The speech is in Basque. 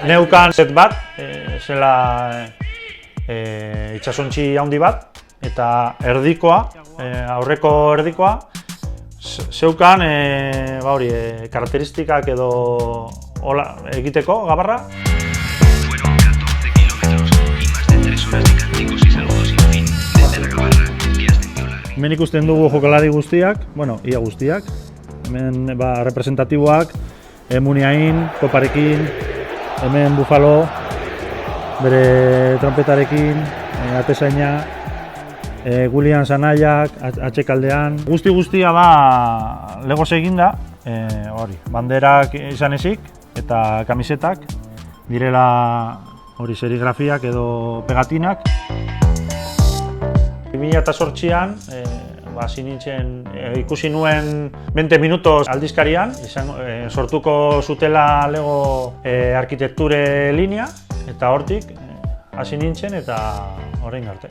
Neukan set bat, zela itsasontzi handi bat, eta erdikoa, aurreko erdikoa, zeukan karakteristikak edo egiteko gabarra. Fueron 14 kilómetros y más de 3 horas de cánticos y saludos sin fin desde la gabarra que ascendió la ría. Hemen ikusten dugu jokalari guztiak, ia guztiak. Hemen representatiboak, Muniain, koparekin, hemen Bufalo, bere trompetarekin, atezaina, William Sanaiak, atxekaldean. Guztia legoz eginda, banderak izan ezik eta kamisetak, direla serigrafiak edo pegatinak. 2008an, hasi nintzen ikusi nuen 20 minutos aldizkarian, sortuko zutela Lego arkitekture linea, eta hortik hasi nintzen eta orain arte.